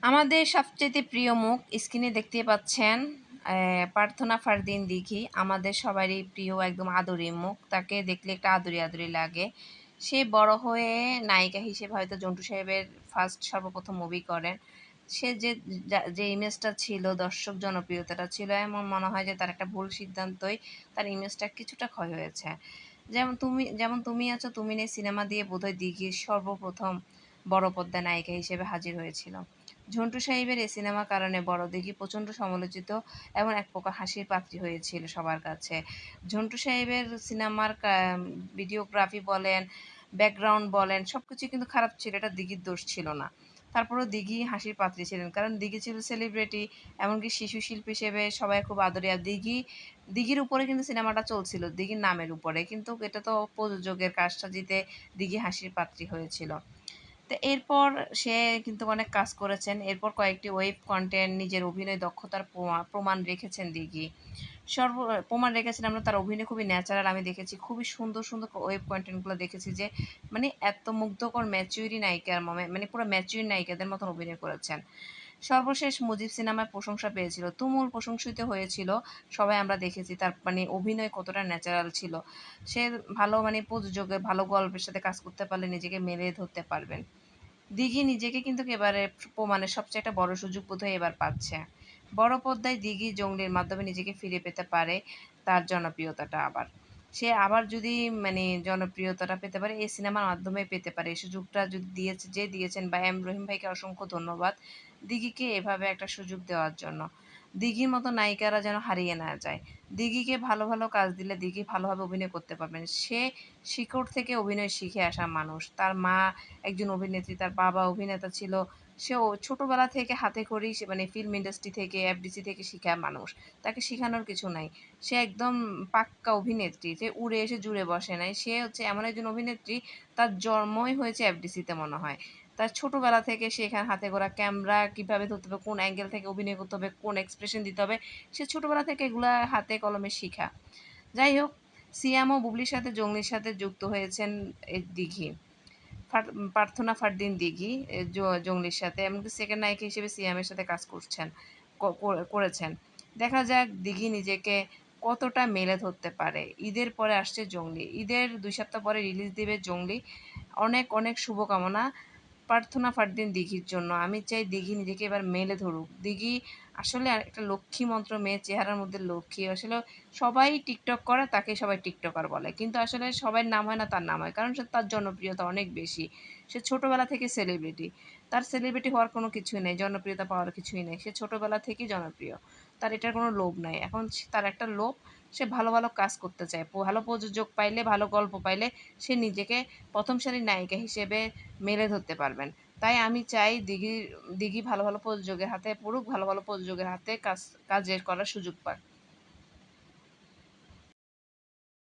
আমাদের সবচেয়ে প্রিয় মুখ স্ক্রিনে দেখতে পাচ্ছেন প্রার্থনা ফারদিন দিঘি। আমাদের সবারই প্রিয় একদম আদুরি মুখ। তাকে দেখলে একটা আদুরি আদুরি লাগে। সে বড় হয়ে নায়িকা হিসেবে হয়তো জন্টু সাহেবের সর্বপ্রথম মুভি করেন। সে যে ইমেজটা ছিল, দর্শক জনপ্রিয়তাটা ছিল, এমন মনে হয় যে তার একটা ভুল সিদ্ধান্তই তার ইমেজটা কিছুটা ক্ষয় হয়েছে। যেমন তুমি আছো তুমি নেই সিনেমা দিয়ে বোধহয় দিঘির সর্বপ্রথম বড় পর্দায় নায়িকা হিসেবে হাজির হয়েছিল। ঝন্টু সাহেবের এই সিনেমার কারণে বড় দিঘি প্রচণ্ড সমালোচিত এবং এক প্রকার হাসির পাত্রী হয়েছিল সবার কাছে। ঝন্টু সাহেবের সিনেমার ভিডিওগ্রাফি বলেন, ব্যাকগ্রাউন্ড বলেন, সব কিছুই কিন্তু খারাপ ছিল, এটা দিঘির দোষ ছিল না। তারপরেও দিঘি হাসির পাত্রী ছিলেন, কারণ দিঘি ছিল সেলিব্রিটি, এমনকি শিশু শিল্পী হিসেবে সবাই খুব আদরিয়া। দিঘির উপরে কিন্তু সিনেমাটা চলছিল, দিঘির নামের উপরে, কিন্তু এটা তো প্রযোজকের কাজটা জিতে দিঘি হাসির পাত্রী হয়েছিল। তো এরপর সে কিন্তু অনেক কাজ করেছেন। এরপর কয়েকটি ওয়েব কন্টেন্ট, নিজের অভিনয় দক্ষতার প্রমাণ রেখেছেন দিঘি। সর্ব প্রমাণ রেখেছেন আমরা, তার অভিনয় খুবই ন্যাচারাল। আমি দেখেছি খুবই সুন্দর সুন্দর ওয়েব কন্টেন্টগুলো দেখেছি যে মানে এত মুগ্ধকর ম্যাচিউরি নায়িকার মানে পুরো ম্যাচিউর নায়িকাদের মতন অভিনয় করেছেন। সর্বশেষ মুজিব সিনেমায় প্রশংসা পেয়েছিল, তুমুল প্রশংসিত হয়েছিল। সবাই আমরা দেখেছি তার মানে অভিনয় কতটা ন্যাচারাল ছিল। সে ভালো মানে প্রযোজকের ভালো গল্পের সাথে কাজ করতে পারলে নিজেকে মেলে ধরতে পারবেন। দিঘি নিজেকে কিন্তু এবারে প্রমাণের সবচেয়ে একটা বড় সুযোগ বোধহয় এবার পাচ্ছে। বড় পর্দায় দিঘি জঙ্গলির মাধ্যমে নিজেকে ফিরে পেতে পারে তার জনপ্রিয়তাটা আবার। সে আবার যদি মানে জনপ্রিয়তাটা পেতে পারে এই সিনেমার মাধ্যমে পেতে পারে। এই সুযোগটা যদি দিয়েছেন বা এম রহিম ভাইকে অসংখ্য ধন্যবাদ দিঘিকে এভাবে একটা সুযোগ দেওয়ার জন্য। দিঘির মতো নায়িকারা যেন হারিয়ে না যায়। দিঘিকে ভালো ভালো কাজ দিলে দিঘি ভালোভাবে অভিনয় করতে পারবেন। সে শিকড় থেকে অভিনয় শিখে আসা মানুষ। তার মা একজন অভিনেত্রী, তার বাবা অভিনেতা ছিল। সেও ছোটবেলা থেকে হাতেখড়ি সে মানে ফিল্ম ইন্ডাস্ট্রি থেকে, এফডিসি থেকে শিখা মানুষ। তাকে শিখানোর কিছু নাই। সে একদম পাক্কা অভিনেত্রী, যে উড়ে এসে জুড়ে বসে নাই। সে হচ্ছে এমন একজন অভিনেত্রী, তার জন্মই হয়েছে এফডিসিতে মনে হয়। তার ছোটবেলা থেকে সে এখানে হাতে গড়া ক্যামেরা কিভাবে ধরতে হবে, কোন অ্যাঙ্গেল থেকে অভিনয় করতে হবে, কোন এক্সপ্রেশন দিতে হবে, সে ছোটবেলা থেকে এগুলা হাতে কলমে শিখা। যাই হোক, সিয়াম ও বুবলির সাথে জঙ্গলির সাথে যুক্ত হয়েছেন এই দিঘি। প্রার্থনা ফারদিন দিঘি জঙ্গলির সাথে, এমনকি সেকেন্ড নায়িকা হিসেবে সিয়ামের সাথে কাজ করেছেন। দেখা যাক দিঘি নিজেকে কতটা মেলে ধরতে পারে। ঈদের পরে আসছে জঙ্গলি। ঈদের ২ সপ্তাহ পরে রিলিজ দিবে জঙ্গলি। অনেক অনেক শুভকামনা প্রার্থনা ফারদিন দিঘির জন্য। আমি চাই দিঘি নিজেকে এবার মেলে ধরুক। দিঘি আসলে একটা লক্ষ্মী মন্ত্র মেয়ে, চেহারার মধ্যে লক্ষ্মী। আসলে সবাই টিকটক করে, তাকে সবাই টিকটকার বলে। কিন্তু আসলে সবার নাম হয় না, তার নাম হয়। কারণ তার জনপ্রিয়তা অনেক বেশি। সে ছোটবেলা থেকে সেলিব্রিটি। তার সেলিব্রিটি হওয়ার কোনো কিছুই নেই, জনপ্রিয়তা পাওয়ার কিছুই নেই। সে ছোটবেলা থেকেই জনপ্রিয়। তার এটার কোনো লোভ নাই। এখন তার একটা লোভ, সে ভালো ভালো কাজ করতে চায়। ভালো প্রযোজক পাইলে, ভালো গল্প পাইলে সে নিজেকে প্রথম সারির নায়িকা হিসেবে মেলে ধরতে পারবেন। তাই আমি চাই দিঘি ভালো ভালো প্রযোজকের হাতে পড়ুক, ভালো ভালো প্রযোজকের হাতে কাজের করার সুযোগ পাক।